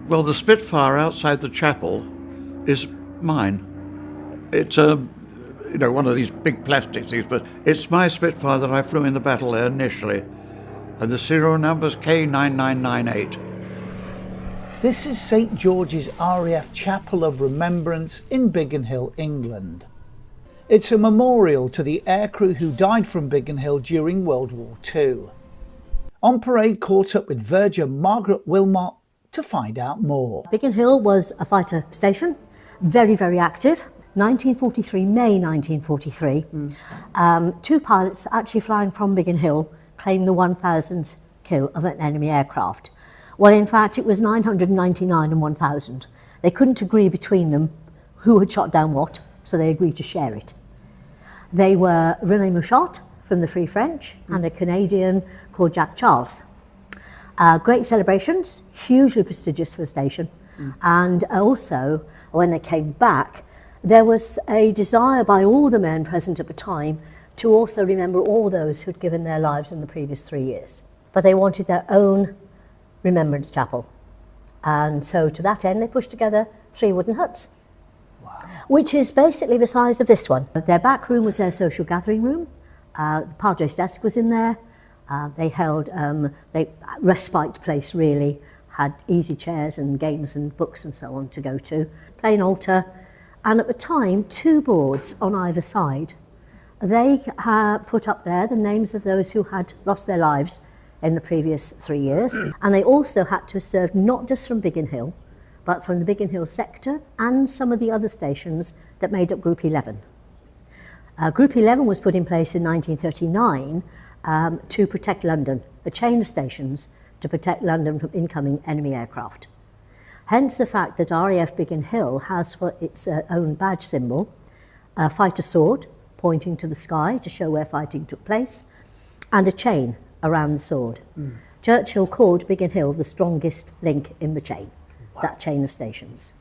Well, the Spitfire outside the chapel is mine. It's one of these big plastic things, but it's my Spitfire that I flew in the battle there initially, and the serial number's K9998. This is St George's RAF Chapel of Remembrance in Biggin Hill, England. It's a memorial to the aircrew who died from Biggin Hill during World War II. On Parade caught up with Verger Margaret Wilmot to find out more. Biggin Hill was a fighter station, very, very active. 1943, May 1943, two pilots actually flying from Biggin Hill claimed the 1,000th kill of an enemy aircraft. Well, in fact, it was 999 and 1,000. They couldn't agree between them who had shot down what, so they agreed to share it. They were René Mouchot from the Free French and a Canadian called Jack Charles. Great celebrations, hugely prestigious for the station. And also, when they came back, there was a desire by all the men present at the time to also remember all those who'd given their lives in the previous 3 years. But they wanted their own Remembrance Chapel. And so to that end, they pushed together 3 wooden huts, which is basically the size of this one. Their back room was their social gathering room. The Padre's desk was in there. They held respite place, really, had easy chairs and games and books and so on to go to. Plain altar. And at the time, 2 boards on either side. They put up there the names of those who had lost their lives in the previous 3 years. And they also had to have served not just from Biggin Hill, but from the Biggin Hill sector and some of the other stations that made up Group 11. Group 11 was put in place in 1939 to protect London, a chain of stations to protect London from incoming enemy aircraft. Hence the fact that RAF Biggin Hill has for its own badge symbol a fighter sword pointing to the sky to show where fighting took place, and a chain around the sword. Churchill called Biggin Hill the strongest link in the chain, that chain of stations.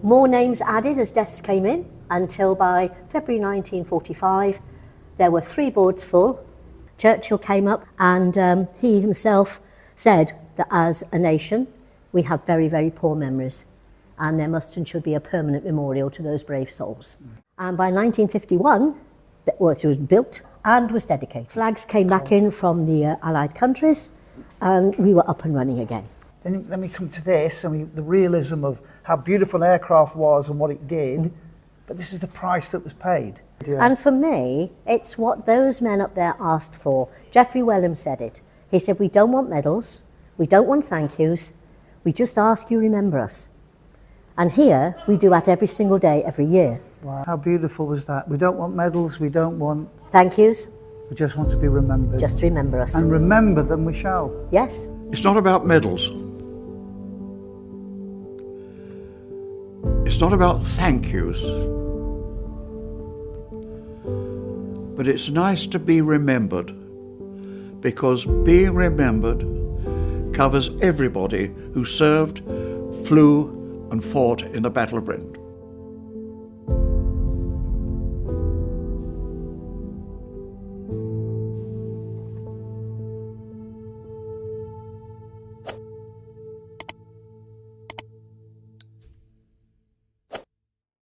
More names added as deaths came in, until by February 1945 there were 3 boards full. Churchill came up and he himself said that as a nation we have very, very poor memories, and there must and should be a permanent memorial to those brave souls. And by 1951, it was built and was dedicated. Flags came back in from the Allied countries, and we were up and running again. Then let me come to this, the realism of how beautiful an aircraft was and what it did, but this is the price that was paid. And for me, it's what those men up there asked for. Geoffrey Wellum said it. He said, we don't want medals, we don't want thank yous, we just ask you remember us. And here, we do that every single day, every year. Wow. How beautiful was that? We don't want medals, we don't want thank yous. We just want to be remembered. Just remember us. And remember them we shall. Yes. It's not about medals. It's not about thank yous. But it's nice to be remembered, because being remembered covers everybody who served, flew and fought in the Battle of Britain.